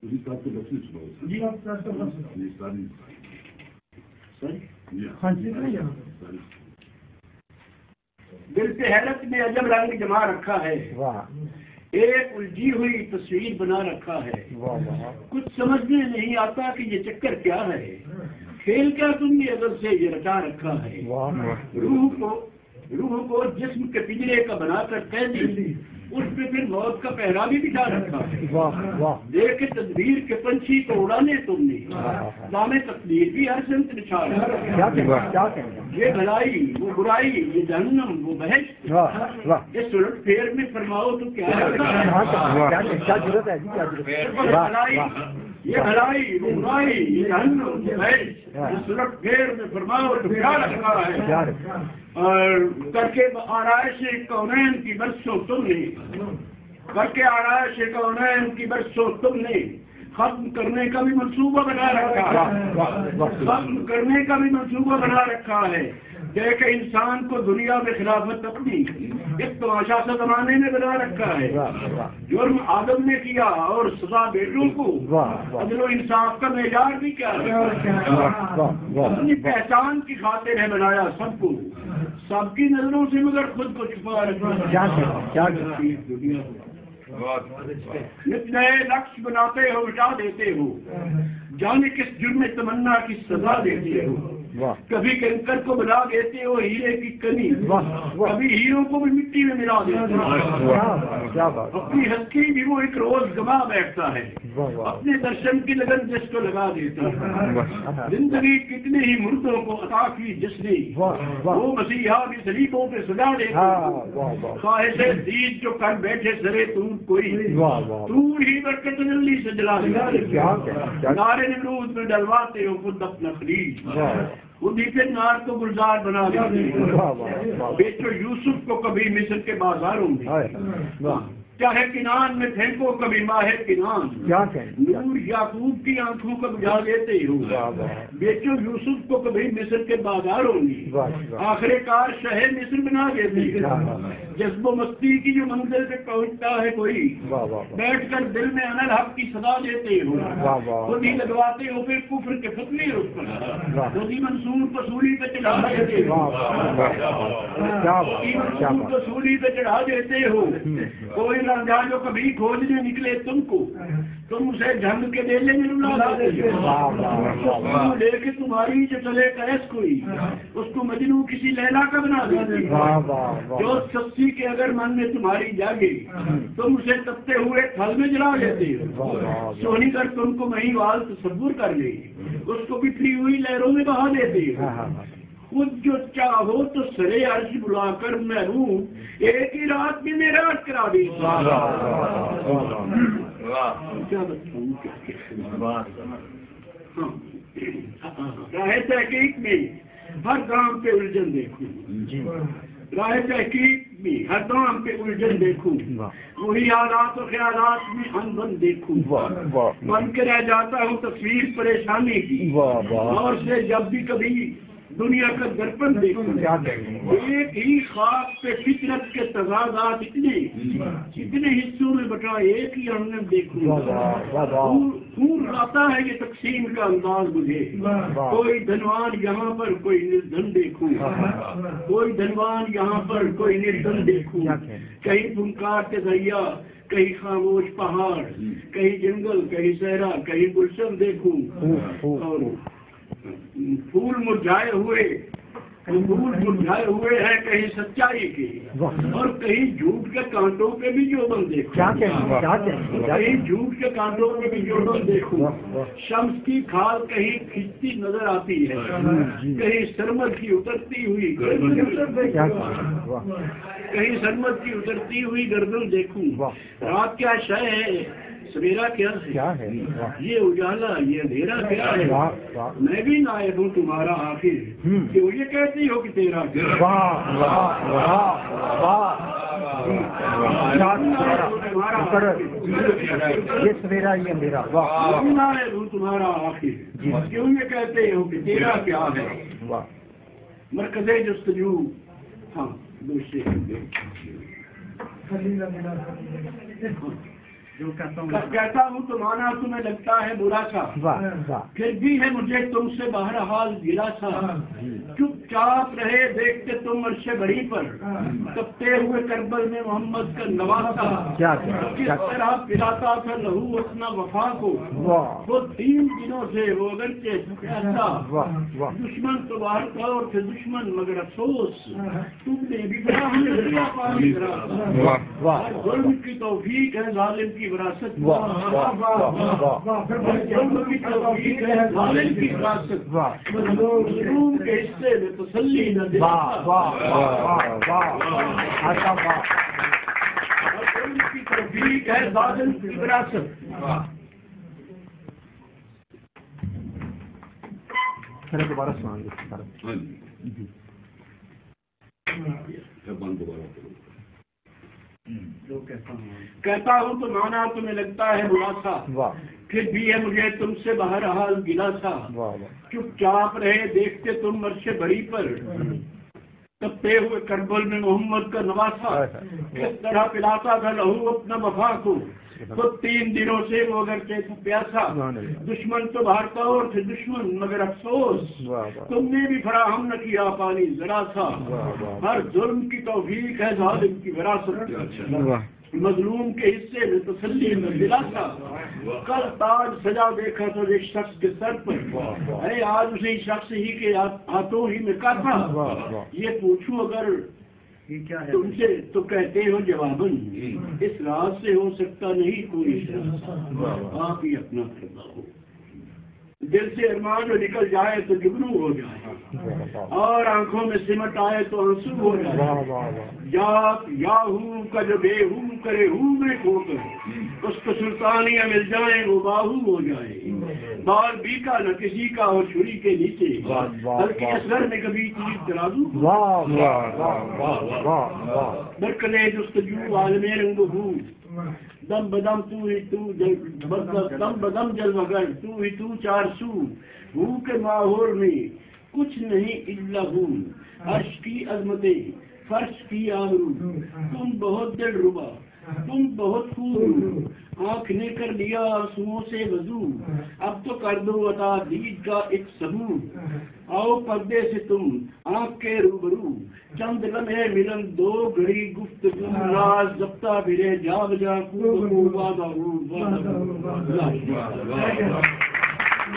اسی صاحب کو بس نہیں جی یہ ساری ہاں جی دل سے حیرت میں عجب رنگ جما رکھا ہے، ایک الجھی ہوئی تصویر بنا رکھا ہے، کچھ سمجھنے نہیں آتا کہ یہ چکر کیا ہے، کھیل کیا تم نے ازل سے یہ رچا رکھا ہے، روح کو جسم کے پنجرے کا بنا کر قیدی، اس پہ پھر موت کا پہرا بھی بچھا رکھا ہے، دیکھ تدبیر کے پنچھی کو اڑانے تم نے دام تقدیر بھی ہر سمت بچھا رکھا ہے، یہ بھلائی وہ برائی، یہ جہنم وہ بہشت، یہ سلٹ پھیر میں فرماؤ تو کیا یہ بھلائی وہ برائی، یہ جہنم وہ بہشت، یہ سلٹ پھیر میں فرماؤ تو کیا رکھا ہے، اور کر کے آرائش کونین کی برسوں تم نے، کر کے آرائش کونین کی برسوں تم نے ختم کرنے کا بھی منصوبہ بنا رکھا ہے، ختم کرنے کا بھی منصوبہ بنا رکھا ہے، دیکھ انسان کو دنیا میں خلافت اپنی ایک تماشا سا زمانے میں بنا رکھا ہے، جرم آدم نے کیا اور سزا بیٹوں کو، عدل و انصاف کا معیار بھی کیا ہے، اپنی پہچان کی خاطر ہے بنایا سب کو، سب کی نظروں سے مگر خود کو چھپا رکھا، نئے نقش بناتے ہو مٹا دیتے ہو، جانے کس جرم تمنا کی سزا دیتے ہو، کبھی کنکر کو بنا دیتے ہو ہیرے کی کنی، کبھی ہیروں کو بھی مٹی میں ملا دیتے ہو، اپنی ہستی بھی وہ ایک روز گما بیٹھتا ہے، اپنے درشن کی لگن جس کو لگا دیتا ہے، زندگی کتنے ہی مردوں کو عطا کی جس نے، وہ مسیحا بھی صلیبوں پہ سجا دیتا، خواہش دید جو کر بیٹھے سرے تم کوئی، تور ہی برکت جلدی سے جلا دیتا، نارے نمرود میں ڈلواتے ہو خود اپنا خلیج، خود ہی پھر نار کو گلزار بنا دیتے، بیچو یوسف کو کبھی مصر کے بازاروں میں، چاہے کنان میں پھینکو کبھی ماہ کنان، نور یعقوب کی آنکھوں کو بجھا دیتے ہو، بیچو یوسف کو کبھی مصر کے بازاروں میں، آخر کار شہر مصر بنا دیتے ہو، جذب و مستی کی جو منزل پہ پہنچتا ہے کوئی، بیٹھ کر دل میں انل حق کی صدا دیتے ہو، خود ہی لگواتے ہو پھر کفر کے فتوے اس پر، خود ہی منصور کو سولی پہ چڑھا دیتے ہو، منصور کو سولی پہ چڑھا دیتے ہو، کوئی رنجا جو کبھی کھوجنے نکلے تم کو، تم اسے جھنگ کے ڈیلے میں رلا دیتے ہو، لے کے تمہاری جو چلے کیس کوئی، اس کو مجنوں کسی لیلا کا بنا دیتے ہو، جو سستی کے اگر من میں تمہاری جاگے تم اسے تپتے ہوئے تھل میں جلا لیتے ہو، سونی کر تم کو مہی وال تصور کر لے، اس کو بکھری ہوئی لہروں میں بہا دیتے ہو، خود جو چاہو تو سرے عرش بلا کر محروم ایک ہی رات میں معراج کرا دی، راہ تحقیق میں ہر کام پہ الجھن دیکھوں، راہ تحقیق میں ہر کام پہ الجھن دیکھوں، وہی حالات و خیالات میں انبن دیکھوں، بن کے رہ جاتا ہوں تصویر پریشانی کی، اور سے جب بھی کبھی دنیا کا درپن دیکھوں، ایک ہی خواب پہ فطرت کے تضادات اتنے حصوں میں بٹا ایک ہی ہم نے دیکھوں، خون لاتا ہے یہ تقسیم کا انداز مجھے، کوئی دھنوان یہاں پر کوئی نردھن دیکھوں، کوئی دھنوان یہاں پر کوئی نردھن دیکھوں، کہیں فنکار کے دریا، کہیں خاموش پہاڑ، کہیں جنگل، کہیں صحرا، کہیں گلشن دیکھوں، اور پھول مرجھائے ہوئے ہیں کہیں سچائی کے، اور کہیں جھوٹ کے کانٹوں پہ بھی جو بند دیکھوں، کہیں جھوٹ کے کانٹوں پہ بھی جو بند دیکھوں، شمس کی کھال کہیں کھچتی نظر آتی ہے، کہیں سرمد کی اترتی ہوئی گردن دیکھوں، رات کیا شے ہے سویرا کیا ہے، یہ اجالا یہ اندھیرا کیا ہے، میں بھی نائب ہوں تمہارا آخر، کہ وہ یہ کہتی ہو کہ تیرا کیا، یہ سویرا یہ اندھیرا، نائب ہوں تمہارا آخر، کیوں یہ کہتے ہو کہ تیرا کیا ہے، مرکز جستجو، ہاں دوسرے کہتا ہوں تو مانا تمہیں لگتا ہے برا سا، واہ واہ پھر بھی ہے مجھے تم سے بہرحال گلا سا، چپ چاپ رہے دیکھتے تم عرش بڑی پر، تپتے ہوئے کربل میں محمد کا نواسا، کیا کس طرح پلاتا تھا لہو اپنا وفا کو، واہ وہ 3 دنوں سے وہ اگرچہ پیاسا، واہ واہ دشمن تو باہر تھا اور تھے دشمن مگر افسوس، تم نے بھی فراہم نہ کیا پانی واہ واہ ظلم کی توفیق ہے ظالم کی وراثت، واہ واہ واہ ظلم کی توفیق ہے ظالم کی وراثت، مظلوم کے حصے میں تسلی نہ دے، واہ واہ واہ واہ آشا واہ ظلم کی توفیق ہے ظالم کی وراثت۔ پھر دوبارہ سنائیں گے ہاں جی بند دوبارہ کرو۔ کہتا ہوں تو مانا تمہیں لگتا ہے برا سا، واہ پھر بھی ہے مجھے تم سے بہرحال گلا سا، واہ واہ چپ چاپ رہے دیکھتے تم عرش بڑی پر، تپتے ہوئے کربل میں محمد کا نواسا، کس طرح پلاتا تھا لہو اپنا وفا کو، خود 3 دنوں سے وہ اگرچہ تھا پیاسا، دشمن تو باہر تھا اور تھے دشمن مگر افسوس، تم نے بھی فراہم نہ کیا پانی ذرا سا، ہر ظلم کی توفیق ہے ظالم کی وراثت، مظلوم کے حصے میں تسلی میں دلاسا، کل تاج سجا دیکھا تو ایک شخص کے سر پر، ارے آج اسی شخص ہی کے ہاتھوں ہی میں کہا، یہ پوچھوں اگر تم سے تو کہتے ہو جواباً، اس راز سے ہو سکتا نہیں کوئی شخص، آپ ہی اپنا فرما ہو، دل سے ارمان جو نکل جائے تو جگنو ہو جائے، اور آنکھوں میں سمٹ آئے تو آنسو ہو جائے، یا ہوں کا جو بے ہوں کرے ہوں میں کھو کر، اس کو سلطانیاں مل جائیں وہ باہو ہو جائے، بال بیکا نہ کسی کا ہو چھری کے نیچے، بلکہ اصغر میں کبھی تیر ترازو، برکلے جستجو عالم رنگ ہوں، دم بدم تو ہی تو دم بدم جلوگر تو ہی تو 4 سو، ہوں کے ماحول میں کچھ نہیں الا ہوں، عرش کی عظمتیں فرش کی آبرو، تم بہت دل ربا تم بہت خوب، آنکھ نے کر لیا آنسوؤں سے وضو، اب تو کر دو عطا دید کا ایک ثبوت، آؤ پردے سے تم آنکھ کے روبرو، چند لمحے ملن دو گھڑی گفتگو، راز ضبطہ بھرے جا بجا کو